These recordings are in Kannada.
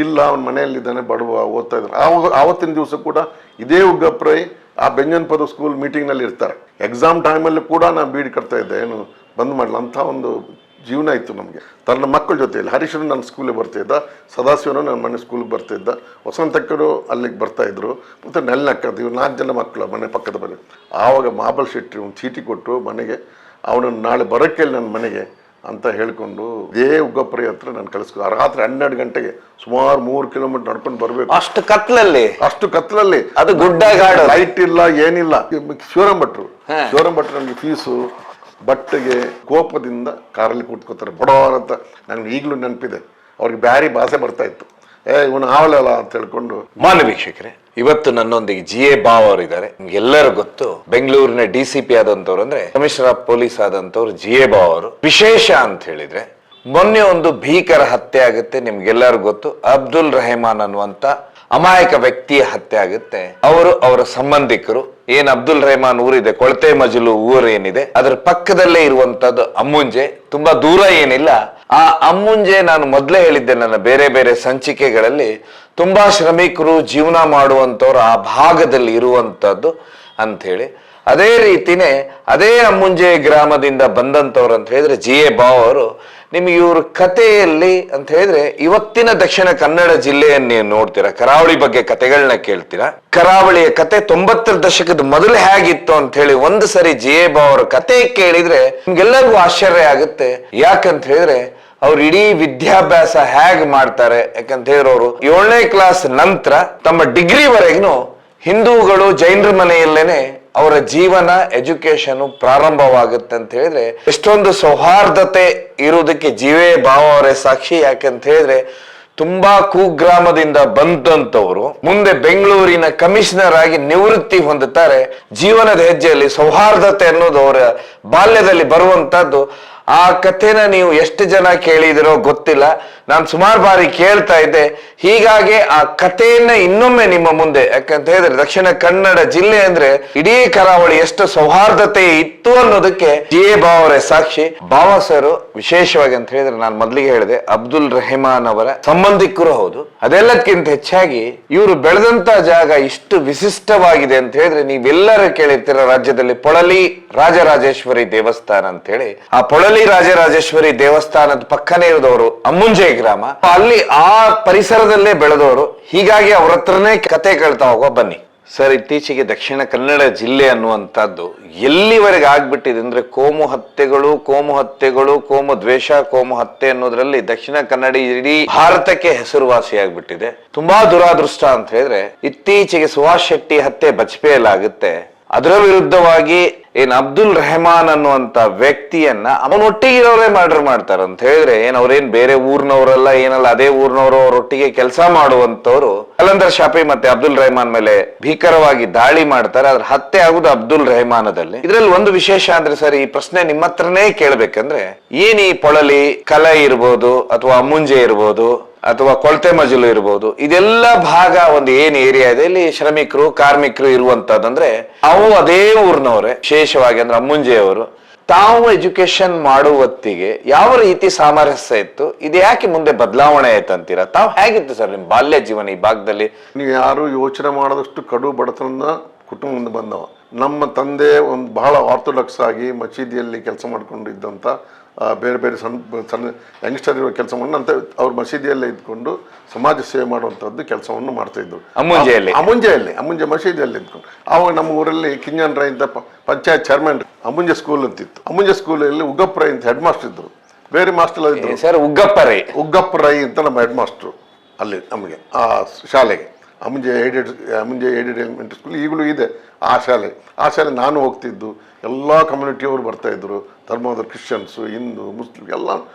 ಇಲ್ಲ ಅವನ ಮನೆಯಲ್ಲಿದ್ದಾನೆ ಬಡವ ಓದ್ತಾ ಇದ್ದಾರೆ. ಆವತ್ತಿನ ದಿವಸ ಕೂಡ ಇದೇ ಉಗ್ಗಪ್ರೈ ಆ ಬೆಂಜನ್ಪದ ಸ್ಕೂಲ್ ಮೀಟಿಂಗ್ನಲ್ಲಿ ಇರ್ತಾರೆ. ಎಕ್ಸಾಮ್ ಟೈಮಲ್ಲಿ ಕೂಡ ನಾನು ಬೀಡಿ ಕಟ್ತಾ ಇದ್ದೆ, ಏನು ಬಂದ್ ಮಾಡಲ್ಲ ಅಂತ ಒಂದು ಜೀವನ ಇತ್ತು ನಮಗೆ. ತನ್ನ ಮಕ್ಕಳ ಜೊತೆಯಲ್ಲಿ ಹರೀಶನು ನನ್ನ ಸ್ಕೂಲಿಗೆ ಬರ್ತಾಯಿದ್ದ, ಸದಾಶಿವನು ನನ್ನ ಮನೆ ಸ್ಕೂಲಿಗೆ ಬರ್ತಾಯಿದ್ದ, ವಸಂತಕ್ಕರು ಅಲ್ಲಿಗೆ ಬರ್ತಾಯಿದ್ರು, ಮತ್ತು ನೆಲ್ಲಕ್ಕದ್ದು ಇವ್ರು 4 ಜನ ಮಕ್ಕಳು ಮನೆ ಪಕ್ಕದ ಮನೆ. ಆವಾಗ ಮಾಬಲ್ ಶೆಟ್ಟಿ ಒಂದು ಚೀಟಿ ಕೊಟ್ಟು ಮನೆಗೆ ಅವನನ್ನು ನಾಳೆ ಬರೋಕ್ಕೆ ನನ್ನ ಮನೆಗೆ ಅಂತ ಹೇಳ್ಕೊಂಡು ಇದೇ ಉಗ್ಗಪ್ರೈ ಹತ್ರ ನಾನು ಕಳಿಸ್ಕೊ. ರಾತ್ರಿ 12 ಗಂಟೆಗೆ ಸುಮಾರು 3 ಕಿಲೋಮೀಟರ್ ನಡ್ಕೊಂಡು ಬರ್ಬೇಕು. ಅಷ್ಟು ಕತ್ಲಲ್ಲಿ ಅದು ಗುಡ್ಡಗಾಡು, ಲೈಟ್ ಇಲ್ಲ ಏನಿಲ್ಲ. ಶಿವರಾಮ್ ಭಟ್ರು ನನಗೆ ಫೀಸು ಬಟ್ಟೆಗೆ ಕೋಪದಿಂದ ಕಾರಲ್ಲಿ ಕೂತ್ಕೋತಾರೆ ಬಡವರ ಅಂತ ನನಗೆ ಈಗಲೂ ನೆನಪಿದೆ. ಅವ್ರಿಗೆ ಬ್ಯಾರಿ ಭಾಷೆ ಬರ್ತಾ ಇತ್ತು, ಇವನು ಆವಲಲ್ಲ ಅಂತ ಹೇಳ್ಕೊಂಡು. ಮಾನ್ಯ ವೀಕ್ಷಕರೇ, ಇವತ್ತು ನನ್ನೊಂದಿಗೆ GA ಭಾವ್ ಅವರಿದ್ದಾರೆ. ನಿಮ್ಗೆಲ್ಲರೂ ಗೊತ್ತು, ಬೆಂಗಳೂರಿನ DCP ಆದಂತವ್ರು ಅಂದ್ರೆ ಕಮಿಷನರ್ ಆಫ್ ಪೊಲೀಸ್ ಆದಂತವ್ರು GA ಭಾವ್ ಅವರು. ವಿಶೇಷ ಅಂತ ಹೇಳಿದ್ರೆ ಮೊನ್ನೆ ಒಂದು ಭೀಕರ ಹತ್ಯೆ ಆಗುತ್ತೆ, ನಿಮ್ಗೆಲ್ಲರೂ ಗೊತ್ತು. ಅಬ್ದುಲ್ ರೆಹಮಾನ್ ಅನ್ನುವಂತ ಅಮಾಯಕ ವ್ಯಕ್ತಿಯ ಹತ್ಯೆ ಆಗುತ್ತೆ. ಅವರು ಅವರ ಸಂಬಂಧಿಕರು ಏನ್ ಅಬ್ದುಲ್ ರೆಹಮಾನ್ ಊರಿದೆ, ಕೊಳತೆ ಮಜಲು ಊರು ಏನಿದೆ, ಅದರ ಪಕ್ಕದಲ್ಲೇ ಇರುವಂತದ್ದು ಅಮ್ಮುಂಜೆ, ತುಂಬಾ ದೂರ ಏನಿಲ್ಲ. ಆ ಅಮ್ಮುಂಜೆ ನಾನು ಮೊದಲೇ ಹೇಳಿದ್ದೆ ನನ್ನ ಬೇರೆ ಬೇರೆ ಸಂಚಿಕೆಗಳಲ್ಲಿ, ತುಂಬಾ ಶ್ರಮಿಕರು ಜೀವನ ಮಾಡುವಂತವ್ರು ಆ ಭಾಗದಲ್ಲಿ ಇರುವಂತದ್ದು ಅಂತ ಹೇಳಿ. ಅದೇ ರೀತಿನೇ ಅದೇ ಅಮ್ಮುಂಜೆ ಗ್ರಾಮದಿಂದ ಬಂದಂತವ್ರು ಅಂತ ಹೇಳಿದ್ರೆ GA ಭಾವ್ ಅವರು. ನಿಮ್ಗೆ ಇವ್ರ ಕಥೆಯಲ್ಲಿ ಅಂತ ಹೇಳಿದ್ರೆ ಇವತ್ತಿನ ದಕ್ಷಿಣ ಕನ್ನಡ ಜಿಲ್ಲೆಯನ್ನು ನೀವು ನೋಡ್ತೀರಾ, ಕರಾವಳಿ ಬಗ್ಗೆ ಕಥೆಗಳನ್ನ ಕೇಳ್ತೀರಾ. ಕರಾವಳಿಯ ಕತೆ 90ರ ದಶಕದ ಮೊದಲು ಹೇಗಿತ್ತು ಅಂತ ಹೇಳಿ ಒಂದು ಸರಿ GA ಭಾವ್ ಅವರ ಕತೆ ಕೇಳಿದ್ರೆ ನಿಮ್ಗೆಲ್ಲರಿಗೂ ಆಶ್ಚರ್ಯ ಆಗುತ್ತೆ. ಯಾಕಂತ ಹೇಳಿದ್ರೆ ಅವ್ರು ಇಡೀ ವಿದ್ಯಾಭ್ಯಾಸ ಹೇಗ್ ಮಾಡ್ತಾರೆ. ಯಾಕಂತ ಹೇಳಿದ್ರೆ ಅವರು 7ನೇ ಕ್ಲಾಸ್ ನಂತರ ತಮ್ಮ ಡಿಗ್ರಿವರೆಗೂ ಹಿಂದೂಗಳು ಜೈನರ ಮನೆಯಲ್ಲೇನೆ ಅವರ ಜೀವನ ಎಜುಕೇಶನ್ ಪ್ರಾರಂಭವಾಗುತ್ತೆ ಅಂತ ಹೇಳಿದ್ರೆ ಎಷ್ಟೊಂದು ಸೌಹಾರ್ದತೆ ಇರುವುದಕ್ಕೆ GA ಭಾವ್ ಅವರೇ ಸಾಕ್ಷಿ. ಯಾಕಂತ ಹೇಳಿದ್ರೆ ತುಂಬಾ ಕುಗ್ರಾಮದಿಂದ ಬಂದಂತವ್ರು ಮುಂದೆ ಬೆಂಗಳೂರಿನ ಕಮಿಷನರ್ ಆಗಿ ನಿವೃತ್ತಿ ಹೊಂದುತ್ತಾರೆ. ಜೀವನದ ಹೆಜ್ಜೆಯಲ್ಲಿ ಸೌಹಾರ್ದತೆ ಅನ್ನೋದು ಅವರ ಬಾಲ್ಯದಲ್ಲಿ ಬರುವಂತದ್ದು. ಆ ಕಥೆನ ನೀವು ಎಷ್ಟು ಜನ ಕೇಳಿದಿರೋ ಗೊತ್ತಿಲ್ಲ, ನಾನು ಸುಮಾರು ಬಾರಿ ಕೇಳ್ತಾ ಇದ್ದೆ. ಹೀಗಾಗಿ ಆ ಕಥೆಯನ್ನ ಇನ್ನೊಮ್ಮೆ ನಿಮ್ಮ ಮುಂದೆ, ಯಾಕಂತ ಹೇಳಿದ್ರೆ ದಕ್ಷಿಣ ಕನ್ನಡ ಜಿಲ್ಲೆ ಅಂದ್ರೆ ಇಡೀ ಕರಾವಳಿ ಎಷ್ಟು ಸೌಹಾರ್ದತೆ ಇತ್ತು ಅನ್ನೋದಕ್ಕೆ GA ಭಾವ್ ಅವರೇ ಸಾಕ್ಷಿ. ಭಾವ ಸರ್ ವಿಶೇಷವಾಗಿ ಅಂತ ಹೇಳಿದ್ರೆ ನಾನು ಮೊದಲಿಗೆ ಹೇಳಿದೆ ಅಬ್ದುಲ್ ರೆಹಮಾನ್ ಅವರ ಸಂಬಂಧಿಕರು ಹೌದು. ಅದೆಲ್ಲಕ್ಕಿಂತ ಹೆಚ್ಚಾಗಿ ಇವರು ಬೆಳೆದಂತ ಜಾಗ ಇಷ್ಟು ವಿಶಿಷ್ಟವಾಗಿದೆ ಅಂತ ಹೇಳಿದ್ರೆ ನೀವೆಲ್ಲರೂ ಕೇಳಿರ್ತೀರ. ರಾಜ್ಯದಲ್ಲಿ ಪೊಳಲಿ ರಾಜರಾಜೇಶ್ವರಿ ದೇವಸ್ಥಾನ ಅಂತ ಹೇಳಿ, ಆ ಪೊಳಲಿ ರಾಜರಾಜೇಶ್ವರಿ ದೇವಸ್ಥಾನದ ಪಕ್ಕನೇ ಇರೋದವರು ಅಮ್ಮುಂಜೆ ಗ್ರಾಮ, ಅಲ್ಲಿ ಆ ಪರಿಸರದಲ್ಲೇ ಬೆಳೆದವರು. ಹೀಗಾಗಿ ಅವ್ರ ಹತ್ರನೇ ಕತೆ ಕೇಳ್ತಾ ಹೋಗೋ ಬನ್ನಿ ಸರ್. ಇತ್ತೀಚೆಗೆ ದಕ್ಷಿಣ ಕನ್ನಡ ಜಿಲ್ಲೆ ಅನ್ನುವಂಥದ್ದು ಎಲ್ಲಿವರೆಗೆ ಆಗ್ಬಿಟ್ಟಿದೆ ಅಂದ್ರೆ ಕೋಮು ಹತ್ಯೆಗಳು, ಕೋಮು ದ್ವೇಷ, ಕೋಮು ಹತ್ಯೆ ಅನ್ನೋದ್ರಲ್ಲಿ ದಕ್ಷಿಣ ಕನ್ನಡ ಇಡೀ ಭಾರತಕ್ಕೆ ಹೆಸರುವಾಸಿಯಾಗ್ಬಿಟ್ಟಿದೆ. ತುಂಬಾ ದುರಾದೃಷ್ಟ ಅಂತ ಹೇಳಿದ್ರೆ ಇತ್ತೀಚೆಗೆ ಸುಭಾಷ್ ಶೆಟ್ಟಿ ಹತ್ಯೆ ಬಜ್ಪೆಯಲ್ಲಾಗುತ್ತೆ. ಅದರ ವಿರುದ್ಧವಾಗಿ ಏನ್ ಅಬ್ದುಲ್ ರೆಹಮಾನ್ ಅನ್ನುವಂತ ವ್ಯಕ್ತಿಯನ್ನ ಅವನೊಟ್ಟಿಗಿರೋರೇ ಮರ್ಡರ್ ಮಾಡ್ತಾರ ಅಂತ ಹೇಳಿದ್ರೆ ಅವ್ರೇನ್ ಬೇರೆ ಊರ್ನವರಲ್ಲ ಏನಲ್ಲ, ಅದೇ ಊರ್ನವರು ಅವರೊಟ್ಟಿಗೆ ಕೆಲಸ ಮಾಡುವಂತವ್ರು ಕಲಂದರ್ ಶಾಪಿ ಮತ್ತೆ ಅಬ್ದುಲ್ ರೆಹಮಾನ್ ಮೇಲೆ ಭೀಕರವಾಗಿ ದಾಳಿ ಮಾಡ್ತಾರೆ. ಅದ್ರ ಹತ್ಯೆ ಆಗುದು ಅಬ್ದುಲ್ ರೆಹಮಾನದಲ್ಲಿ. ಇದ್ರಲ್ಲಿ ಒಂದು ವಿಶೇಷ ಅಂದ್ರೆ ಸರ್, ಈ ಪ್ರಶ್ನೆ ನಿಮ್ಮ ಹತ್ರನೇ ಕೇಳ್ಬೇಕಂದ್ರೆ, ಏನ್ ಈ ಪೊಳಲಿ ಕಲೆ ಇರ್ಬೋದು ಅಥವಾ ಅಮ್ಮುಂಜೆ ಇರ್ಬೋದು ಅಥವಾ ಕೊಳತೆ ಮಜಲು ಇರ್ಬೋದು, ಇದೆಲ್ಲ ಭಾಗ ಒಂದು ಏನ್ ಏರಿಯಾ ಇದೆ ಇಲ್ಲಿ ಶ್ರಮಿಕರು ಕಾರ್ಮಿಕರು ಇರುವಂತದಂದ್ರೆ ಅವು ಅದೇ ಊರ್ನವ್ರೆ. ವಿಶೇಷವಾಗಿ ಅಂದ್ರೆ ಅಮ್ಮುಂಜೆಯವರು ತಾವು ಎಜುಕೇಶನ್ ಮಾಡುವ ಹೊತ್ತಿಗೆ ಯಾವ ರೀತಿ ಸಾಮರಸ್ಯ ಇತ್ತು, ಇದು ಯಾಕೆ ಮುಂದೆ ಬದಲಾವಣೆ ಆಯ್ತಂತೀರಾ? ತಾವು ಹೇಗಿತ್ತು ಸರ್ ನಿಮ್ ಬಾಲ್ಯ ಜೀವನ ಈ ಭಾಗದಲ್ಲಿ? ನೀವು ಯಾರು ಯೋಚನೆ ಮಾಡೋದಷ್ಟು ಕಡು ಬಡತನದ ಕುಟುಂಬದಿಂದ ಬಂದವ. ನಮ್ಮ ತಂದೆ ಒಂದು ಬಹಳ ಆರ್ಥೋಡಾಕ್ಸ್ ಆಗಿ ಮಸೀದಿಯಲ್ಲಿ ಕೆಲಸ ಮಾಡ್ಕೊಂಡಿದ್ದಂಥ ಬೇರೆ ಬೇರೆ ಸಣ್ಣ ಯಂಗ್ಸ್ಟರ್ ಇರೋ ಕೆಲಸವನ್ನು ಅಂತ ಅವ್ರ ಮಸೀದಿಯಲ್ಲೇ ಇದ್ಕೊಂಡು ಸಮಾಜ ಸೇವೆ ಮಾಡುವಂಥದ್ದು ಕೆಲಸವನ್ನು ಮಾಡ್ತಾ ಇದ್ರು ಅಮ್ಮುಂಜೆ ಮಸೀದಿಯಲ್ಲಿ ಇದ್ಕೊಂಡು. ಆವಾಗ ನಮ್ಮ ಊರಲ್ಲಿ ಕಿಂಜನ್ ರೈ ಅಂತ ಪಂಚಾಯತ್ ಚೇರ್ಮನ್ ಅಮ್ಮುಂಜೆ ಸ್ಕೂಲ್ ಅಂತಿತ್ತು. ಅಮ್ಮುಂಜೆ ಸ್ಕೂಲಲ್ಲಿ ಉಗ್ಗಪ್ಪ ರೈ ಅಂತ ಹೆಡ್ ಮಾಸ್ಟರ್ ಇದ್ರು. ಬೇರೆ ಮಾಸ್ಟರ್ ಇದ್ರು ಸರ್, ಉಗ್ಗಪ್ಪ ರೈ ಅಂತ ನಮ್ಮ ಹೆಡ್ ಮಾಸ್ಟ್ರು ಅಲ್ಲಿ ನಮಗೆ ಆ ಶಾಲೆಗೆ. ಅಮ್ಮುಂಜೆ ಏಡೆಡ್ ಎಲಿಮೆಂಟ್ರಿ ಸ್ಕೂಲ್ ಈಗಲೂ ಇದೆ ಆ ಶಾಲೆ ನಾನು ಹೋಗ್ತಿದ್ದು. ಎಲ್ಲ ಕಮ್ಯುನಿಟಿಯವರು ಬರ್ತಾಯಿದ್ರು, ಧರ್ಮದ ಕ್ರಿಶ್ಚಿಯನ್ಸು, ಹಿಂದೂ, ಮುಸ್ಲಿಂ ಎಲ್ಲ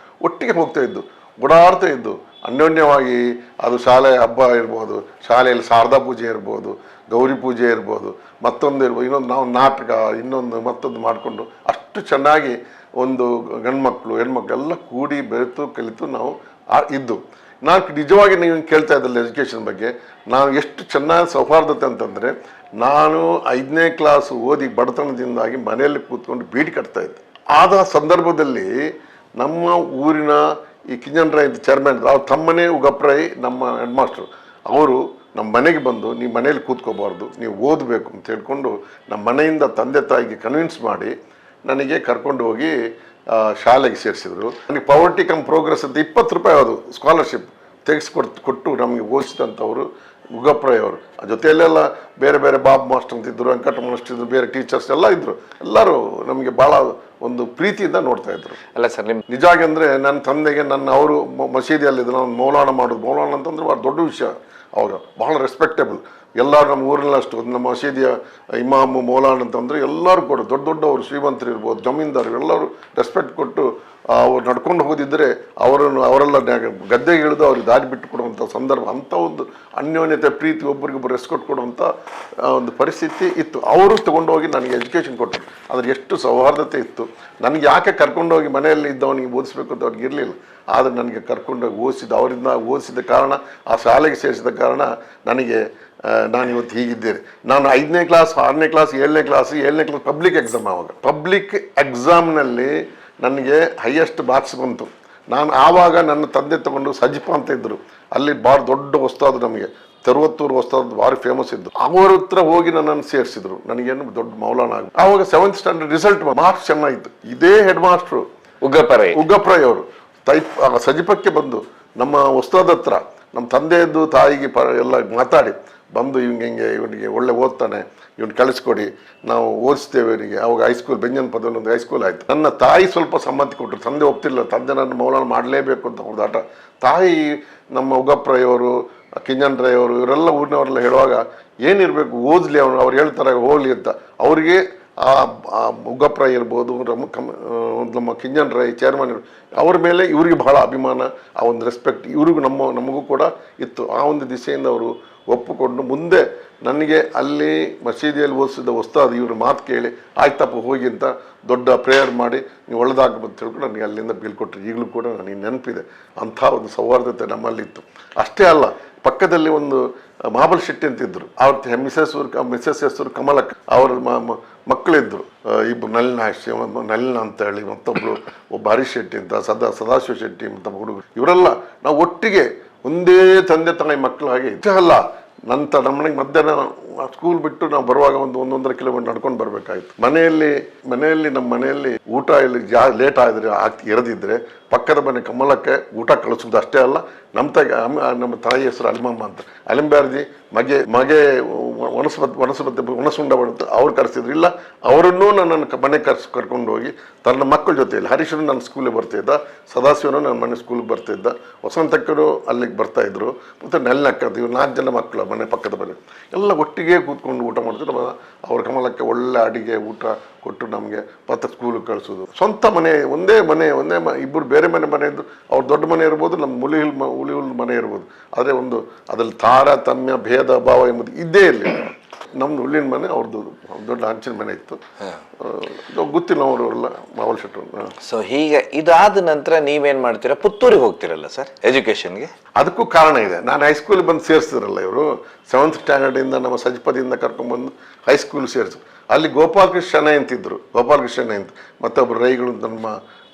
ಒಟ್ಟಿಗೆ ಹೋಗ್ತಾ ಇದ್ದು, ಓಡಾಡ್ತಾ ಇದ್ದು ಅನ್ಯೋನ್ಯವಾಗಿ. ಅದು ಶಾಲೆ ಹಬ್ಬ ಇರ್ಬೋದು, ಶಾಲೆಯಲ್ಲಿ ಶಾರದಾ ಪೂಜೆ ಇರ್ಬೋದು, ಗೌರಿ ಪೂಜೆ ಇರ್ಬೋದು, ಮತ್ತೊಂದು ಇರ್ಬೋದು, ಇನ್ನೊಂದು ನಾವು ನಾಟಕ ಇನ್ನೊಂದು ಮತ್ತೊಂದು ಮಾಡಿಕೊಂಡು ಅಷ್ಟು ಚೆನ್ನಾಗಿ ಒಂದು ಗಂಡ್ಮಕ್ಳು ಹೆಣ್ಮಕ್ಳು ಎಲ್ಲ ಕೂಡಿ ಬೆರೆತು ಕಲಿತು ನಾವು ಇದ್ದು. ನಾನು ನಿಜವಾಗಿ ನೀವು ಕೇಳ್ತಾ ಇದ್ದಲ್ಲ ಎಜುಕೇಷನ್ ಬಗ್ಗೆ, ನಾನು ಎಷ್ಟು ಚೆನ್ನಾಗಿ ಸೌಹಾರ್ದತೆ ಅಂತಂದರೆ, ನಾನು 5ನೇ ಕ್ಲಾಸ್ ಓದಿ ಬಡತನದಿಂದಾಗಿ ಮನೆಯಲ್ಲಿ ಕೂತ್ಕೊಂಡು ಬೀಡಿ ಕಟ್ತಾ ಇದ್ದೆ. ಆದ ಸಂದರ್ಭದಲ್ಲಿ ನಮ್ಮ ಊರಿನ ಈ ಕಿಂಜನ್ ರಾಯ್ ಚೇರ್ಮನ್ ಅವ್ರ ತಮ್ಮನೇ ಉಗಪ್ರಾಯ್ ನಮ್ಮ ಹೆಡ್ ಮಾಸ್ಟ್ರು. ಅವರು ನಮ್ಮ ಮನೆಗೆ ಬಂದು ನೀವು ಮನೇಲಿ ಕೂತ್ಕೋಬಾರ್ದು, ನೀವು ಓದಬೇಕು ಅಂತ ಹೇಳ್ಕೊಂಡು ನಮ್ಮ ಮನೆಯಿಂದ ತಂದೆ ತಾಯಿಗೆ ಕನ್ವಿನ್ಸ್ ಮಾಡಿ ನನಗೆ ಕರ್ಕೊಂಡು ಹೋಗಿ ಶಾಲೆಗೆ ಸೇರಿಸಿದ್ರು. ನನಗೆ ಪಾವರ್ಟಿ ಕಮ್ ಪ್ರೋಗ್ರೆಸ್ ಅಂತ 20 ರೂಪಾಯಿ ಅದು ಸ್ಕಾಲರ್ಶಿಪ್ ಕೊಟ್ಟು ನಮಗೆ ಓದಿಸಿದಂಥವ್ರು ಉಗಪ್ರಾಯ್ ಅವರು. ಜೊತೆಯಲ್ಲೆಲ್ಲ ಬೇರೆ ಬೇರೆ ಬಾಬ್ ಮಾಸ್ಟರ್ ಅಂತಿದ್ರು, ವೆಂಕಟ ಮಾಸ್ಟರ್ ಇದ್ರು, ಬೇರೆ ಟೀಚರ್ಸ್ ಎಲ್ಲ ಇದ್ದರು. ಎಲ್ಲರೂ ನಮಗೆ ಭಾಳ ಒಂದು ಪ್ರೀತಿಯಿಂದ ನೋಡ್ತಾ ಇದ್ರು. ಅಲ್ಲ ಸರ್, ನಿಮ್ಮ ನಿಜಾಗಿ ಅಂದರೆ ನನ್ನ ತಂದೆಗೆ ಅವರು ಮಸೀದಿಯಲ್ಲಿದ್ದು ನಾನು ಮೌಲಾನ ಮಾಡೋದು. ಮೌಲಾನ ಅಂತಂದ್ರೆ ಭಾಳ ದೊಡ್ಡ ವಿಷಯ. ಅವಾಗ ಭಾಳ ರೆಸ್ಪೆಕ್ಟೇಬಲ್. ಎಲ್ಲರೂ ನಮ್ಮ ಊರಿನಲ್ಲಿ ಅಷ್ಟು ನಮ್ಮ ಮಸೀದಿಯ ಇಮಾಮು ಮೌಲಾನ್ ಅಂತಂದರೆ ಎಲ್ಲರೂ ಕೂಡ ದೊಡ್ಡ ದೊಡ್ಡವರು, ಶ್ರೀಮಂತರು ಇರ್ಬೋದು, ಜಮೀನ್ದಾರು ಎಲ್ಲರೂ ರೆಸ್ಪೆಕ್ಟ್ ಕೊಟ್ಟು ಅವ್ರು ನಡ್ಕೊಂಡು ಹೋದಿದ್ದರೆ ಅವರೆಲ್ಲ ಗದ್ದೆಗೆ ಇಳಿದು ಅವ್ರಿಗೆ ದಾರಿ ಬಿಟ್ಟು ಕೊಡುವಂಥ ಸಂದರ್ಭ, ಅಂಥ ಒಂದು ಅನ್ಯೋನ್ಯತೆ, ಪ್ರೀತಿ, ಒಬ್ಬರಿಗೊಬ್ಬರು ರೆಸ್ಪೆಕ್ಟ್ ಕೊಡುವಂಥ ಒಂದು ಪರಿಸ್ಥಿತಿ ಇತ್ತು. ಅವರು ತೊಗೊಂಡೋಗಿ ನನಗೆ ಎಜುಕೇಷನ್ ಕೊಟ್ಟರು. ಅದ್ರ ಎಷ್ಟು ಸೌಹಾರ್ದತೆ ಇತ್ತು. ನನಗೆ ಯಾಕೆ ಕರ್ಕೊಂಡೋಗಿ ಮನೆಯಲ್ಲಿ ಇದ್ದವನಿಗೆ ಓದಿಸ್ಬೇಕು ಅಂತ ಅವ್ರಿಗೆ ಇರಲಿಲ್ಲ. ಆದರೆ ನನಗೆ ಕರ್ಕೊಂಡೋಗಿ ಅವರಿಂದ ಓದಿಸಿದ ಕಾರಣ, ಆ ಶಾಲೆಗೆ ಸೇರಿಸಿದ ಕಾರಣ ನನಗೆ ನಾನು ಇವತ್ತು ಹೀಗಿದ್ದೇನೆ. ನಾನು 5ನೇ ಕ್ಲಾಸ್, 6ನೇ ಕ್ಲಾಸ್, 7ನೇ ಕ್ಲಾಸ್ ಪಬ್ಲಿಕ್ ಎಕ್ಸಾಮ್. ಆವಾಗ ಪಬ್ಲಿಕ್ ಎಕ್ಸಾಮ್ನಲ್ಲಿ ನನಗೆ ಹೈಯೆಸ್ಟ್ ಮಾರ್ಕ್ಸ್ ಬಂತು. ನಾನು ಆವಾಗ ನನ್ನ ತಂದೆ ತಗೊಂಡು ಸಜಿಪ ಅಂತ ಇದ್ದರು, ಅಲ್ಲಿ ಭಾಳ ದೊಡ್ಡ ಹೊಸ್ತಾದ್ರು, ನಮಗೆ ತೆರುವತ್ತೂರು ಹೊಸ್ತಾದ್ರು ಭಾರಿ ಫೇಮಸ್ ಇದ್ದು. ಅವ್ರ ಹತ್ರ ಹೋಗಿ ನನ್ನನ್ನು ಸೇರಿಸಿದ್ರು. ನನಗೇನು ದೊಡ್ಡ ಮೌಲಾನ ಆಗ. ಆವಾಗ 7th ಸ್ಟ್ಯಾಂಡರ್ಡ್ ರಿಸಲ್ಟ್ ಮಾರ್ಕ್ಸ್ ಚೆನ್ನಾಗಿತ್ತು. ಇದೇ ಹೆಡ್ ಮಾಸ್ಟ್ರು ಉಗಪ್ರಾಯ್ ಅವರು ಸಜಿಪಕ್ಕೆ ಬಂದು ನಮ್ಮ ಹೊಸ್ತಾದ ಹತ್ರ ನಮ್ಮ ತಂದೆಯದ್ದು ತಾಯಿಗೆ ಎಲ್ಲ ಮಾತಾಡಿ ಬಂದು ಇವನಿಗೆ ಒಳ್ಳೆ ಓದ್ತಾನೆ, ಇವನು ಕಳಿಸ್ಕೊಡಿ, ನಾವು ಓದಿಸ್ತೇವೆ ಇವನಿಗೆ. ಅವಾಗ ಹೈಸ್ಕೂಲ್ ಬೆಂಜನ್ ಪದದಲ್ಲಿ ಒಂದು ಹೈಸ್ಕೂಲ್ ಆಯಿತು. ನನ್ನ ತಾಯಿ ಸ್ವಲ್ಪ ಸಮ್ಮತಿ ಕೊಟ್ಟರು. ತಂದೆ ಒಪ್ತಿಲ್ಲ, ತಂದೆ ನನ್ನ ಮೌಲಾನ ಮಾಡಲೇಬೇಕು ಅಂತ ಹೊಡೆದಾಟ. ತಾಯಿ ನಮ್ಮ ಉಗಪ್ರಾಯ್ ಅವರು, ಕಿಂಜನ್ ರಾಯ್ ಅವರು ಇವರೆಲ್ಲ ಊರಿನವರೆಲ್ಲ ಹೇಳುವಾಗ ಏನಿರಬೇಕು, ಓದಲಿ ಅವನು, ಅವ್ರು ಹೇಳ್ತಾರೆ ಹೋಗಲಿ ಅಂತ. ಅವರಿಗೆ ಆ ಉಗಪ್ರಾಯ್ ಇರ್ಬೋದು, ನಮ್ಮ ಕಿಂಜನ್ ರಾಯ್ ಚೇರ್ಮನ್, ಅವ್ರ ಮೇಲೆ ಇವ್ರಿಗೆ ಬಹಳ ಅಭಿಮಾನ, ಆ ಒಂದು ರೆಸ್ಪೆಕ್ಟ್ ಇವ್ರಿಗೂ ನಮಗೂ ಕೂಡ ಇತ್ತು. ಆ ಒಂದು ದಿಸೆಯಿಂದ ಅವರು ಒಪ್ಪಿಕೊಂಡು ಮುಂದೆ ನನಗೆ ಅಲ್ಲಿ ಮಸೀದಿಯಲ್ಲಿ ಓದಿಸಿದ ಉಸ್ತಾದ್ ಇವ್ರ ಮಾತು ಕೇಳಿ ಆಯ್ತಪ್ಪ ಹೋಗಿ ಅಂತ ದೊಡ್ಡ ಪ್ರೇಯರ್ ಮಾಡಿ ನೀವು ಒಳ್ಳೆದಾಗಬೇಕು ಹೇಳ್ಕೊಂಡು ನನಗೆ ಅಲ್ಲಿಂದ ಬೀಳ್ಕೊಟ್ರು. ಈಗಲೂ ಕೂಡ ನನಗೆ ನೆನಪಿದೆ. ಅಂಥ ಒಂದು ಸೌಹಾರ್ದತೆ ನಮ್ಮಲ್ಲಿತ್ತು. ಅಷ್ಟೇ ಅಲ್ಲ, ಪಕ್ಕದಲ್ಲಿ ಒಂದು ಮಹಾಬಲ್ ಶೆಟ್ಟಿ ಅಂತಿದ್ರು. ಅವ್ರ ಮಿಸಸ್ ಹೆಸರು ಕಮಲಕ್ಕ. ಅವ್ರ ಮಕ್ಕಳಿದ್ರು ಇಬ್ಬರು, ನಳಿನ ಅಂತ ಹೇಳಿ, ಒಬ್ಬ ಹರೀಶ್ ಶೆಟ್ಟಿ ಅಂತ, ಸದಾಶಿವ ಶೆಟ್ಟಿ ಅಂತ ಹುಡುಗರು. ಇವರೆಲ್ಲ ನಾವು ಒಟ್ಟಿಗೆ ಒಂದೇ ತಂದೆ ತಾಯಿ ಮಕ್ಕಳು ಹಾಗೆ ಇಷ್ಟೇ ಅಲ್ಲ. ನಮ್ಮ ಮನೆಗೆ ಮಧ್ಯಾಹ್ನ ಸ್ಕೂಲ್ ಬಿಟ್ಟು ನಾವು ಬರುವಾಗ 1-1.5 ಕಿಲೋಮೀಟರ್ ನಡ್ಕೊಂಡು ಬರಬೇಕಾಯ್ತು. ಮನೆಯಲ್ಲಿ ನಮ್ಮ ಮನೆಯಲ್ಲಿ ಊಟ ಇಲ್ಲಿ ಲೇಟ್ ಆದರೆ ಇರದಿದ್ದರೆ ಪಕ್ಕದ ಮನೆ ಕಮಲಕ್ಕೆ ಊಟ ಕಳಿಸೋದು. ಅಷ್ಟೇ ಅಲ್ಲ, ನಮ್ಮ ತಾಯಿ ಹೆಸರು ಅಲಿಮಮ್ಮ ಅಂತ, ಅಲಿಂಬ್ಯಾರ್ಜಿ ಮಗೆ ಒಣಸುಂಡ ಬಂತ ಅವ್ರು ಕರೆಸಿದ್ರು. ಇಲ್ಲ, ಅವರನ್ನೂ ನನ್ನನ್ನು ಮನೆ ಕರ್ಕೊಂಡು ಹೋಗಿ ತನ್ನ ಮಕ್ಕಳ ಜೊತೆಯಲ್ಲಿ, ಹರೀಶನು ನನ್ನ ಸ್ಕೂಲಿಗೆ ಬರ್ತಿದ್ದ, ಸದಾಶಿವನು ನನ್ನ ಮನೆ ಸ್ಕೂಲಿಗೆ ಬರ್ತಿದ್ದ, ವಸಂತಕ್ಕರು ಅಲ್ಲಿಗೆ ಬರ್ತಾಯಿದ್ರು, ಮತ್ತು ನೆಲ್ಲಕ್ಕಂತ ಇವ್ರು 4 ಜನ ಮಕ್ಕಳು ಮನೆ ಪಕ್ಕದ ಮನೆ ಎಲ್ಲ ಒಟ್ಟಿಗೆ ಕೂತ್ಕೊಂಡು ಊಟ ಮಾಡ್ತಿದ್ರು. ಅವ್ರ ಕಮಲಕ್ಕೆ ಒಳ್ಳೆ ಅಡಿಗೆ ಊಟ ಕೊಟ್ಟು ನಮಗೆ ಮತ್ತೆ ಸ್ಕೂಲಿಗೆ ಕಳಿಸೋದು. ಸ್ವಂತ ಮನೆ, ಒಂದೇ ಇಬ್ಬರು ಬೇರೆ ಮನೆ ಇದ್ದು, ಅವ್ರ ದೊಡ್ಡ ಮನೆ ಇರ್ಬೋದು, ನಮ್ಮ ಹುಲಿ ಮನೆ ಇರ್ಬೋದು. ಆದರೆ ಅದ್ರಲ್ಲಿ ತಾರತಮ್ಯ ಭೇದ ಭಾವ ಎಂಬುದು ಇದ್ದೇ ಇರಲಿ. ನಮ್ದು ಹುಲ್ಲಿನ ಮನೆ, ಅವ್ರದ್ದು ದೊಡ್ಡ ಹಂಚಿನ ಮನೆ ಇತ್ತು. ಗೊತ್ತಿಲ್ಲ ಅವರೆಲ್ಲ ಮಾವಲ್ ಶೆಟ್ಟರು. ಸೊ ಹೀಗೆ ಇದಾದ ನಂತರ ನೀವೇನು ಮಾಡ್ತೀರಾ? ಪುತ್ತೂರಿಗೆ ಹೋಗ್ತಿರಲ್ಲ ಸರ್ ಎಜುಕೇಷನ್ಗೆ? ಅದಕ್ಕೂ ಕಾರಣ ಇದೆ. ನಾನು ಹೈಸ್ಕೂಲಿಗೆ ಬಂದು ಸೇರಿಸಿದ್ರಲ್ಲ ಇವರು, 7th ಸ್ಟ್ಯಾಂಡರ್ಡಿಂದ ನಮ್ಮ ಸಜ್ಪದಿಂದ ಕರ್ಕೊಂಡ್ಬಂದು ಹೈಸ್ಕೂಲ್ ಸೇರಿಸಿದ್ರು. ಅಲ್ಲಿ ಗೋಪಾಲಕೃಷ್ಣ ಅಂತಿದ್ರು, ಅಂತ ಮತ್ತೊಬ್ಬರು ರೈಗಳು ನಮ್ಮ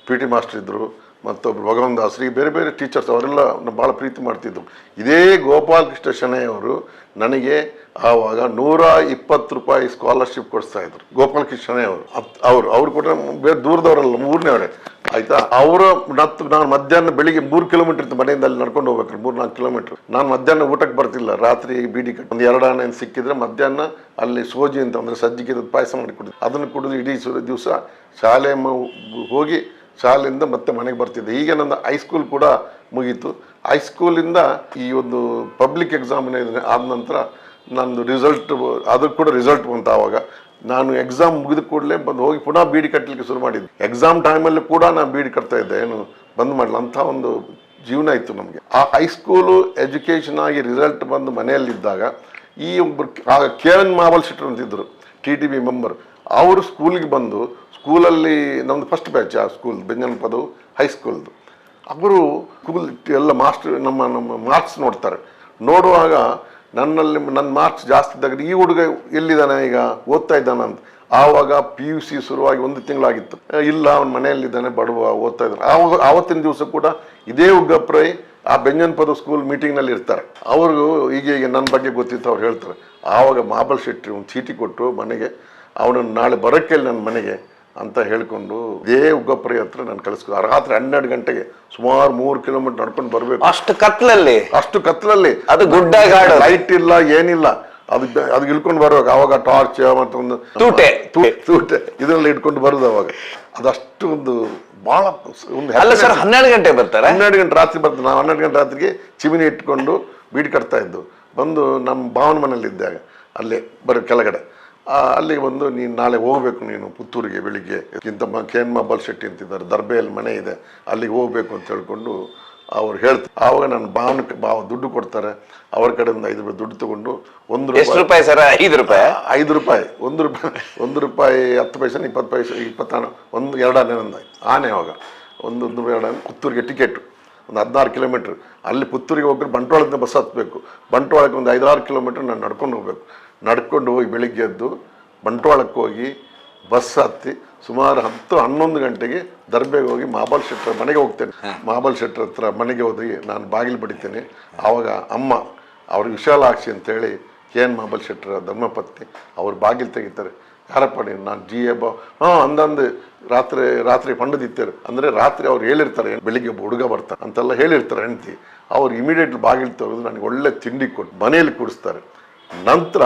PT ಮಾಸ್ಟರ್ ಇದ್ದರು, ಮತ್ತೊಬ್ಬರು ಭಗವಂತ ದಾಸರಿ, ಬೇರೆ ಬೇರೆ ಟೀಚರ್ಸ್, ಅವರೆಲ್ಲ ಭಾಳ ಪ್ರೀತಿ ಮಾಡ್ತಿದ್ರು. ಇದೇ ಗೋಪಾಲಕೃಷ್ಣ ಶೆಣೆಯವರು ನನಗೆ ಆವಾಗ 120 ರೂಪಾಯಿ ಸ್ಕಾಲರ್ಶಿಪ್ ಕೊಡಿಸ್ತಾ ಇದ್ರು. ಗೋಪಾಲಕೃಷ್ಣ ಶೆಣೆಯವರು ಅವರು ಕೂಡ ಬೇರೆ ದೂರದವರಲ್ಲ, ಊರಿನವರೇ ಆಯಿತಾ. ನಾನು ಮಧ್ಯಾಹ್ನ ಬೆಳಿಗ್ಗೆ 3 ಕಿಲೋಮೀಟರ್ ಇತ್ತು ಮನೆಯಿಂದ, ಅಲ್ಲಿ ನಡ್ಕೊಂಡು ಹೋಗ್ಬೇಕು 3-4 ಕಿಲೋಮೀಟರ್. ನಾನು ಮಧ್ಯಾಹ್ನ ಊಟಕ್ಕೆ ಬರ್ತಿಲ್ಲ, ರಾತ್ರಿ ಬೀಡಿ ಕಟ್ಟು ಒಂದು 2 ಆಣೆ ಸಿಕ್ಕಿದ್ರೆ ಮಧ್ಯಾಹ್ನ ಅಲ್ಲಿ ಸೋಜಿ ಅಂತ ಅಂದರೆ ಸಜ್ಜಿಗೆ ಪಾಯಸ ಮಾಡಿ ಕುಡಿದು ಅದನ್ನು ಕುಡಿದು ಇಡೀ ದಿವಸ ಶಾಲೆ ಹೋಗಿ ಶಾಲೆಯಿಂದ ಮತ್ತೆ ಮನೆಗೆ ಬರ್ತಿದ್ದೆ. ಈಗ ನನ್ನ ಹೈಸ್ಕೂಲ್ ಕೂಡ ಮುಗೀತು. ಹೈಸ್ಕೂಲಿಂದ ಈ ಒಂದು ಪಬ್ಲಿಕ್ ಎಕ್ಸಾಮಿನೇಷನ್ ಆದ ನಂತರ ನಂದು ಅದು ಕೂಡ ರಿಸಲ್ಟ್ ಬಂತು. ಆವಾಗ ನಾನು ಎಕ್ಸಾಮ್ ಮುಗಿದ ಕೂಡಲೇ ಹೋಗಿ ಪುನಃ ಬೀಡಿ ಕಟ್ಟಲಿಕ್ಕೆ ಶುರು ಮಾಡಿದ್ದೆ. ಎಕ್ಸಾಮ್ ಟೈಮಲ್ಲಿ ಕೂಡ ನಾನು ಬೀಡಿ ಕಟ್ತಾ ಇದ್ದೆ, ಏನು ಬಂದ್ ಮಾಡಲ್ಲ, ಅಂಥ ಒಂದು ಜೀವನ ಇತ್ತು ನಮಗೆ. ಆ ಹೈಸ್ಕೂಲು ಎಜುಕೇಷನ್ ಆಗಿ ರಿಸಲ್ಟ್ ಬಂದು ಮನೆಯಲ್ಲಿದ್ದಾಗ ಈ ಒಬ್ಬರು ಆಗ KN ಮಾವಲ್ ಶೆಟ್ಟರು ಅಂತಿದ್ದರು, TTB ಮೆಂಬರ್. ಅವರು ಸ್ಕೂಲಿಗೆ ಬಂದು ಸ್ಕೂಲಲ್ಲಿ ನಮ್ಮದು ಫಸ್ಟ್ ಬ್ಯಾಚ್ ಆ ಸ್ಕೂಲ್ ಬೆಂಜನ್ ಪದವು ಹೈಸ್ಕೂಲ್ದು. ಅವರು ಸ್ಕೂಲ್ ಎಲ್ಲ ಮಾಸ್ಟರ್ ನಮ್ಮ ಮಾರ್ಕ್ಸ್ ನೋಡುವಾಗ ನನ್ನ ಮಾರ್ಕ್ಸ್ ಜಾಸ್ತಿ ಇದ್ದಾಗ ಈ ಹುಡುಗ ಎಲ್ಲಿದ್ದಾನೆ ಈಗ ಓದ್ತಾ ಇದ್ದಾನೆ ಅಂತ ಆವಾಗ PUC ಶುರುವಾಗಿ 1 ತಿಂಗಳಾಗಿತ್ತು. ಇಲ್ಲ ಅವ್ನ ಮನೆಯಲ್ಲಿದ್ದಾನೆ, ಬಡವ, ಓದ್ತಾ ಇದ್ದಾನೆ. ಆವತ್ತಿನ ದಿವಸ ಕೂಡ ಇದೇ ಉಗ್ಗಪ್ಪ ರೈ ಆ ಬೆಂಜನ್ಪದ ಸ್ಕೂಲ್ ಮೀಟಿಂಗ್ನಲ್ಲಿ ಇರ್ತಾರೆ. ಅವ್ರಿಗೂ ಈಗ ನನ್ನ ಬಗ್ಗೆ ಗೊತ್ತಿತ್ತು, ಅವ್ರು ಹೇಳ್ತಾರೆ. ಆವಾಗ ಮಹಾಬಲ್ ಶೆಟ್ಟಿ ಒಂದು ಚೀಟಿ ಕೊಟ್ಟು ಮನೆಗೆ, ಅವನನ್ನು ನಾಳೆ ಬರೋಕ್ಕೆ ನನ್ನ ಮನೆಗೆ ಅಂತ ಹೇಳ್ಕೊಂಡು ಇದೇ ಉಗ್ಗಪ್ಪರೈ ಹತ್ರ ನಾನು ಕಳಿಸ್ಕೊ. ರಾತ್ರಿ 12 ಗಂಟೆಗೆ ಸುಮಾರು 3 ಕಿಲೋಮೀಟರ್ ನಡ್ಕೊಂಡು ಬರಬೇಕು. ಅಷ್ಟು ಕತ್ಲಲ್ಲಿ ಅದು ಗುಡ್ಡ, ಲೈಟ್ ಇಲ್ಲ, ಏನಿಲ್ಲ. ಅದು ಇಳ್ಕೊಂಡು ಬರ್ಬೇಕು. ಅವಾಗ ಟಾರ್ಚ್ ಮತ್ತು ಒಂದು ತೂಟೆ ಇದನ್ನೆಲ್ಲ ಇಟ್ಕೊಂಡು ಬರುದು. ಅವಾಗ ಅದಷ್ಟು ಒಂದು ಬಹಳ ಒಂದು ಅಲ್ಲ ಸರ್, 12 ಗಂಟೆ ಬರ್ತಾರೆ. 12 ಗಂಟೆ ರಾತ್ರಿ ಬರ್ತಾರೆ. ನಾವು 12 ಗಂಟೆ ರಾತ್ರಿಗೆ ಚಿಮಿನಿ ಇಟ್ಕೊಂಡು ಬೀಡಿ ಕಟ್ತಾ ಇದ್ದು. ಬಂದು ನಮ್ಮ ಭಾವನ ಮನೇಲಿ ಇದ್ದಾಗ ಅಲ್ಲೇ ಬರೋ ಕೆಳಗಡೆ ಅಲ್ಲಿಗೆ ಬಂದು, ನೀನು ನಾಳೆ ಹೋಗ್ಬೇಕು, ನೀನು ಪುತ್ತೂರಿಗೆ ಬೆಳಿಗ್ಗೆ ಇಂಥ KN ಮಹಾಬಲ್ ಶೆಟ್ಟಿ ಅಂತಿದ್ದಾರೆ, ದರ್ಬೆಯಲ್ಲಿ ಮನೆ ಇದೆ, ಅಲ್ಲಿಗೆ ಹೋಗ್ಬೇಕು ಅಂತ ಹೇಳ್ಕೊಂಡು ಅವ್ರು ಹೇಳ್ತಾರೆ. ಆವಾಗ ನನ್ನ ಭಾವ ದುಡ್ಡು ಕೊಡ್ತಾರೆ. ಅವ್ರ ಕಡೆಯಿಂದ 5 ರೂಪಾಯಿ ದುಡ್ಡು ತಗೊಂಡು ರೂಪಾಯಿ ಸರ್? 5 ರೂಪಾಯಿ 1 ರೂಪಾಯಿ 1 ರೂಪಾಯಿ 10 ಪೈಸೆ 20 ಪೈಸೆ 20 ಒಂದು 2 ಆನೆ ನಂದು ಆನೆ. ಅವಾಗ ಒಂದು 2 ಆನೆ. ಪುತ್ತೂರಿಗೆ ಟಿಕೆಟು ಒಂದು 16 ಕಿಲೋಮೀಟ್ರ್. ಅಲ್ಲಿ ಪುತ್ತೂರಿಗೆ ಹೋಗ್ಬಿಟ್ಟು ಬಂಟ್ವಾಳದಿಂದ ಬಸ್ ಹತ್ತಬೇಕು. ಬಂಟ್ವಾಳಕ್ಕೆ ಒಂದು 5-6 ಕಿಲೋಮೀಟ್ರ್ ನಾನು ನಡ್ಕೊಂಡು ಹೋಗ್ಬೇಕು. ನಡ್ಕೊಂಡು ಹೋಗಿ ಬೆಳಿಗ್ಗೆ ಎದ್ದು ಬಂಟ್ವಾಳಕ್ಕೆ ಹೋಗಿ ಬಸ್ ಹತ್ತಿ ಸುಮಾರು 10-11 ಗಂಟೆಗೆ ದರ್ಬೆಗೆ ಹೋಗಿ ಮಹಾಬಲ್ ಶೆಟ್ಟರ್ ಮನೆಗೆ ಹೋಗ್ತೇನೆ. ಮಹಾಬಲ್ ಶೆಟ್ಟರ್ ಹತ್ರ ಮನೆಗೆ ಹೋಗಿ ನಾನು ಬಾಗಿಲು ಬಡಿತೇನೆ. ಆವಾಗ ಅಮ್ಮ ಅವ್ರಿಗೆ ವಿಶಾಲಾಕ್ಷಿ ಅಂತೇಳಿ KN ಮಹಾಬಲ್ ಶೆಟ್ಟರ ಧರ್ಮಪತ್ನಿ ಅವ್ರು ಬಾಗಿಲು ತೆಗಿತಾರೆ. ಯಾರಪ್ಪ ನೀನು? ನಾನು GA ಅಂದಂದು ರಾತ್ರಿ ಪಂಡದಿತ್ತೇರು ಅಂದರೆ ರಾತ್ರಿ ಅವ್ರು ಹೇಳಿರ್ತಾರೆ, ಬೆಳಿಗ್ಗೆ ಒಬ್ಬ ಹುಡುಗ ಬರ್ತಾರೆ ಅಂತೆಲ್ಲ ಹೇಳಿರ್ತಾರೆ ಹೆಂಡತಿ. ಅವ್ರು ಇಮಿಡಿಯೇಟ್ಲಿ ಬಾಗಿಲು ತೆಗೆದು ನನಗೆ ಒಳ್ಳೆ ತಿಂಡಿ ಕೊಟ್ಟು ಮನೆಯಲ್ಲಿ ಕೂಡಿಸ್ತಾರೆ. ನಂತರ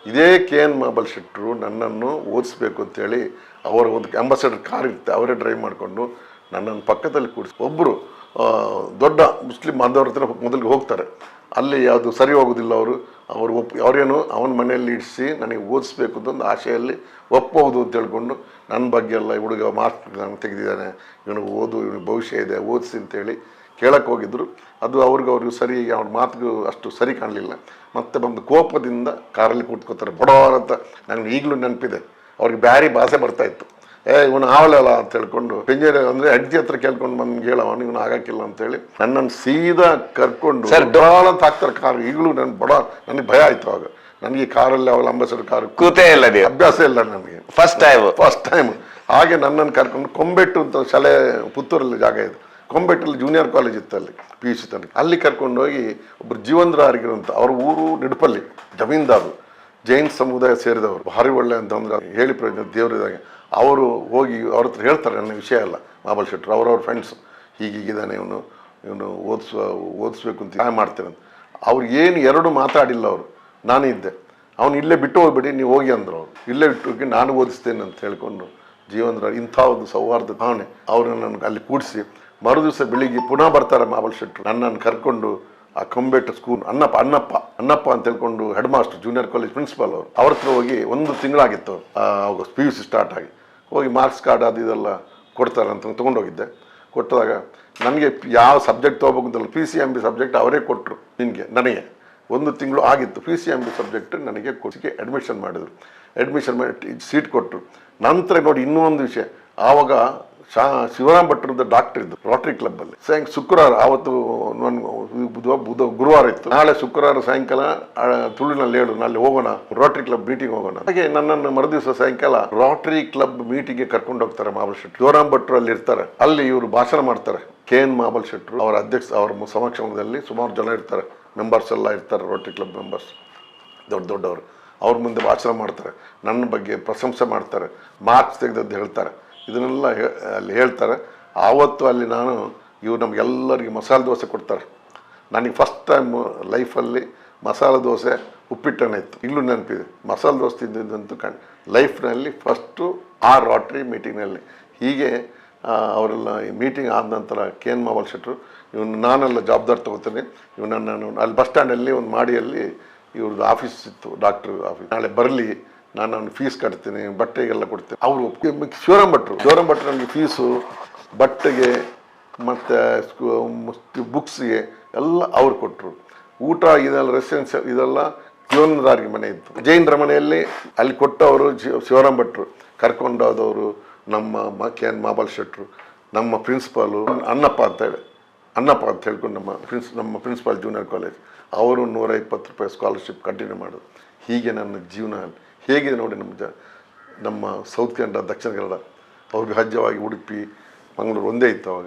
ಇದೇ KN ಮಹಾಬಲ್ ಶೆಟ್ಟರು ನನ್ನನ್ನು ಓದಿಸ್ಬೇಕು ಅಂತೇಳಿ ಅವರ ಒಂದು ಅಂಬಾಸಡರ್ ಕಾರ್ ಇರುತ್ತೆ, ಅವರೇ ಡ್ರೈವ್ ಮಾಡಿಕೊಂಡು ನನ್ನನ್ನು ಪಕ್ಕದಲ್ಲಿ ಕೂಡಿಸಿ ಒಬ್ಬರು ದೊಡ್ಡ ಮುಸ್ಲಿಂ ಬಾಂಧವರ ಹತ್ರ ಮೊದಲಿಗೆ ಹೋಗ್ತಾರೆ. ಅಲ್ಲಿ ಯಾವುದು ಸರಿ ಹೋಗೋದಿಲ್ಲ. ಅವರೇನು ಅವನ ಮನೆಯಲ್ಲಿ ಇಡಿಸಿ ನನಗೆ ಓದಿಸ್ಬೇಕು ಅಂತ ಒಂದು ಆಶೆಯಲ್ಲಿ ಒಪ್ಪಬಹುದು ಅಂತ ಹೇಳ್ಕೊಂಡು ನನ್ನ ಬಗ್ಗೆ ಎಲ್ಲ ಹುಡುಗ ಮಾರ್ಕ್ ನಾನು ತೆಗೆದಿದ್ದಾನೆ, ಇವನಿಗೆ ಇವನಿಗೆ ಭವಿಷ್ಯ ಇದೆ, ಓದಿಸಿ ಅಂತೇಳಿ ಕೇಳಕ್ಕೆ ಹೋಗಿದ್ರು. ಅದು ಅವ್ರಿಗೂ ಸರಿ, ಅವ್ರ ಮಾತಿಗೂ ಅಷ್ಟು ಸರಿ ಕಾಣಲಿಲ್ಲ. ಮತ್ತೆ ಬಂದು ಕೋಪದಿಂದ ಕಾರಲ್ಲಿ ಕೂತ್ಕೋತಾರೆ ಬಡವರ ಅಂತ. ನನಗೆ ಈಗಲೂ ನೆನಪಿದೆ. ಅವ್ರಿಗೆ ಬ್ಯಾರಿ ಭಾಷೆ ಬರ್ತಾಯಿತ್ತು. ಇವನು ಆವಲಲ್ಲ ಅಂತ ಹೇಳ್ಕೊಂಡು ಪೆಂಜೇರಿ ಅಂದರೆ ಅಡ್ಜಿ ಹತ್ರ ಕೇಳ್ಕೊಂಡು ಬಂದು ಹೇಳವ ಇವನು ಆಗಾಕಿಲ್ಲ ಅಂತೇಳಿ ನನ್ನನ್ನು ಸೀದಾ ಕರ್ಕೊಂಡು ಡಾಲ್ ಅಂತ ಹಾಕ್ತಾರೆ ಕಾರ್. ಈಗಲೂ ನನಗೆ ಭಯ ಆಯಿತು. ಆವಾಗ ನನಗೆ ಕಾರಲ್ಲಿ ಅವಳ ಅಂಬಾಸಡರ್ ಕಾರ್ ಕೂತೇ ಇಲ್ಲ, ಅಭ್ಯಾಸ ಇಲ್ಲ ನನಗೆ. ಫಸ್ಟ್ ಟೈಮ್ ಹಾಗೆ ನನ್ನನ್ನು ಕರ್ಕೊಂಡು ಕೊಂಬೆಟ್ಟು ಅಂತ ಶಾಲೆ ಪುತ್ತೂರಲ್ಲಿ ಜಾಗ ಇದೆ. ಕೊಂಬೆಟ್ಟಲ್ಲಿ ಜೂನಿಯರ್ ಕಾಲೇಜ್ ಇತ್ತು, ಅಲ್ಲಿ PUC ತನಕ. ಅಲ್ಲಿ ಕರ್ಕೊಂಡೋಗಿ ಒಬ್ಬರು ಜೀವಂದ್ರಾರಿಗಿರುವಂಥ ಅವ್ರ ಊರು ನಿಡುಪಲ್ಲಿ, ಜಮೀನ್ದಾರರು, ಜೈನ್ ಸಮುದಾಯ ಸೇರಿದವರು, ಭಾರಿ ಒಳ್ಳೆ ಅಂತಂದ್ರೆ ಹೇಳಿ ಪ್ರಯೋಜನ ದೇವರಿದಾಗ. ಅವರು ಹೋಗಿ ಅವ್ರ ಹತ್ರ ಹೇಳ್ತಾರೆ ನನ್ನ ವಿಷಯ ಎಲ್ಲ. ಮಹಾಬಲ್ ಶೆಟ್ಟರು ಅವ್ರವ್ರ ಫ್ರೆಂಡ್ಸು, ಹೀಗಿದ್ದಾನೆ ಇವನು ಓದಿಸ್ಬೇಕು ಅಂತ ಸಹಾಯ ಮಾಡ್ತೇನೆ ಅಂತ. ಅವ್ರು ಏನು 2 ಮಾತಾಡಿಲ್ಲ ಅವರು. ನಾನು ಇದ್ದೆ. ಅವ್ನು ಇಲ್ಲೇ ಬಿಟ್ಟು ಹೋಗ್ಬೇಡಿ, ನೀವು ಹೋಗಿ ಅಂದರು. ಅವರು ಇಲ್ಲೇ ಬಿಟ್ಟು ಹೋಗಿ ನಾನು ಓದಿಸ್ತೇನೆ ಅಂತ ಹೇಳ್ಕೊಂಡು ಜೀವಂದ್ರ ಇಂಥ ಒಂದು ಸೌಹಾರ್ದ ಭಾವನೆ ಅವ್ರನ್ನ ನನಗೆ ಅಲ್ಲಿ ಕೂಡಿಸಿ ಮರುದಿವಸ ಬೆಳಿಗ್ಗೆ ಪುನಃ ಬರ್ತಾರೆ ಮಹಾಬಲ್ ಶೆಟ್ಟರು. ನನ್ನನ್ನು ಕರ್ಕೊಂಡು ಆ ಕೊಂಬೆಟ್ಟು ಸ್ಕೂಲ್ ಅನ್ನಪ್ಪ ಅಂತ ಹೇಳ್ಕೊಂಡು head master junior college principal ಅವ್ರ ಹತ್ರ ಹೋಗಿ 1 ತಿಂಗಳಾಗಿತ್ತು ಅವಾಗ PUC ಸ್ಟಾರ್ಟ್ ಆಗಿ. ಹೋಗಿ ಮಾರ್ಕ್ಸ್ ಕಾರ್ಡ್ ಅದು ಇದೆಲ್ಲ ಕೊಡ್ತಾರೆ ಅಂತ ತೊಗೊಂಡೋಗಿದ್ದೆ. ಕೊಟ್ಟಾಗ ನನಗೆ ಯಾವ ಸಬ್ಜೆಕ್ಟ್ ತೊಗೋಬೇಕು ಅಂತಲ್ಲ, PCMB ಸಬ್ಜೆಕ್ಟ್ ಅವರೇ ಕೊಟ್ಟರು. ನನಗೆ 1 ತಿಂಗಳು ಆಗಿತ್ತು. PCMB ಸಬ್ಜೆಕ್ಟ್ ನನಗೆ ಕೊಟ್ಟಿಗೆ ಅಡ್ಮಿಷನ್ ಮಾಡಿದ್ರು. ಅಡ್ಮಿಷನ್ ಮಾಡಿ ಸೀಟ್ ಕೊಟ್ಟರು. ನಂತರ ನೋಡಿ ಇನ್ನೂ ಒಂದು ವಿಷಯ, ಆವಾಗ ಶಿವರಾಮ್ ಭಟ್ರದ ಡಾಕ್ಟರ್ ಇದ್ದು ರೋಟರಿ ಕ್ಲಬ್ಬಲ್ಲಿ. ಶುಕ್ರವಾರ ಆವತ್ತು ಗುರುವಾರ ಇತ್ತು. ನಾಳೆ ಶುಕ್ರವಾರ ಸಾಯಂಕಾಲ ತುಳುನಲ್ಲಿ ಹೇಳು, ನಲ್ಲಿ ಹೋಗೋಣ, ರೋಟರಿ ಕ್ಲಬ್ ಮೀಟಿಂಗ್ ಹೋಗೋಣ. ಹಾಗೆ ನನ್ನನ್ನು ಮರುದಿವಸ ಸಾಯಂಕಾಲ ರೋಟರಿ ಕ್ಲಬ್ ಮೀಟಿಂಗ್ಗೆ ಕರ್ಕೊಂಡು ಹೋಗ್ತಾರೆ ಮಹಾಬಲ್ ಶೆಟ್ಟರು. ಶಿವರಾಮ್ ಭಟ್ರು ಅಲ್ಲಿ ಇರ್ತಾರೆ. ಅಲ್ಲಿ ಇವರು ಭಾಷಣ ಮಾಡ್ತಾರೆ. KN ಮಹಾಬಲ್ ಶೆಟ್ಟರು ಅವರ ಅವರ ಸಮಕ್ಷಮದಲ್ಲಿ ಸುಮಾರು ಜನ ಇರ್ತಾರೆ, ಮೆಂಬರ್ಸ್ ಎಲ್ಲ ಇರ್ತಾರೆ, ರೋಟರಿ ಕ್ಲಬ್ ಮೆಂಬರ್ಸ್ ದೊಡ್ಡವರು. ಅವ್ರ ಮುಂದೆ ಭಾಷಣ ಮಾಡ್ತಾರೆ, ನನ್ನ ಬಗ್ಗೆ ಪ್ರಶಂಸೆ ಮಾಡ್ತಾರೆ, ಮಾರ್ಕ್ಸ್ ತೆಗೆದದ್ದು ಹೇಳ್ತಾರೆ. ಇದನ್ನೆಲ್ಲ ಅಲ್ಲಿ ಹೇಳ್ತಾರೆ. ಆವತ್ತು ಅಲ್ಲಿ ಇವರು ನಮಗೆಲ್ಲರಿಗೆ ಮಸಾಲೆ ದೋಸೆ ಕೊಡ್ತಾರೆ. ನನಗೆ ಫಸ್ಟ್ ಟೈಮ್ ಲೈಫಲ್ಲಿ ಮಸಾಲೆ ದೋಸೆ ಉಪ್ಪಿಟ್ಟನೇ ಇತ್ತು. ಇಲ್ಲೂ ನೆನಪಿದೆ. ಮಸಾಲೆ ದೋಸೆ ತಿಂದಿದ್ದಂತೂ ಲೈಫ್ನಲ್ಲಿ ಫಸ್ಟು ಆ ರೋಟರಿ ಮೀಟಿಂಗ್ನಲ್ಲಿ. ಹೀಗೆ ಅವರೆಲ್ಲ ಮೀಟಿಂಗ್ ಆದ ನಂತರ KN ಮಹಾಬಲ್ ಶೆಟ್ಟರು ನಾನೆಲ್ಲ ಜವಾಬ್ದಾರಿ ತೊಗೋತೇನೆ. ನಾನು ಅಲ್ಲಿ ಬಸ್ ಸ್ಟ್ಯಾಂಡಲ್ಲಿ ಒಂದು ಮಾಡಿಯಲ್ಲಿ ಇವ್ರದ್ದು ಆಫೀಸ್ ಇತ್ತು, ಡಾಕ್ಟ್ರ್ ಆಫೀಸ್. ನಾಳೆ ಬರಲಿ, ನಾನು ಫೀಸ್ ಕಟ್ತೀನಿ, ಬಟ್ಟೆಗೆಲ್ಲ ಕೊಡ್ತೇನೆ. ಅವರು ಶಿವರಾಮ್ ಭಟ್ರು ನನಗೆ ಫೀಸು, ಬಟ್ಟೆಗೆ ಮತ್ತು ಬುಕ್ಸ್ಗೆ ಎಲ್ಲ ಅವ್ರು ಕೊಟ್ಟರು. ಊಟ ಇದೆಲ್ಲ ರೆಸಿಡೆನ್ಸಿಯಲ್ ಇದೆಲ್ಲ ಜೀವನದಾರಿಗೆ ಮನೆ ಇತ್ತು. ಜೈನರ ಮನೆಯಲ್ಲಿ ಅಲ್ಲಿ ಕೊಟ್ಟವರು ಶಿವರಾಮ್ ಭಟ್ರು. ಕರ್ಕೊಂಡೋದವರು ನಮ್ಮ KN ಮಹಾಬಲ್ ಶೆಟ್ಟರು, ನಮ್ಮ ಪ್ರಿನ್ಸಿಪಾಲು ಅನ್ನಪ್ಪ ಅಂತ ಹೇಳ್ಕೊಂಡು ನಮ್ಮ ಪ್ರಿನ್ಸಿಪಾಲ್ ಜೂನಿಯರ್ ಕಾಲೇಜ್ ಅವರು 120 ರೂಪಾಯಿ ಸ್ಕಾಲರ್ಶಿಪ್ ಕಂಟಿನ್ಯೂ ಮಾಡೋದು. ಹೀಗೆ ನನ್ನ ಜೀವನ ಹೇಗಿದೆ ನೋಡಿ. ನಮ್ಮ ಸೌತ್ ಕನ್ನಡ ದಕ್ಷಿಣ ಕನ್ನಡ ಅವ್ರಿಗೆ ಹಜ್ಜವಾಗಿ ಉಡುಪಿ ಮಂಗಳೂರು ಒಂದೇ ಇತ್ತು ಅವಾಗ.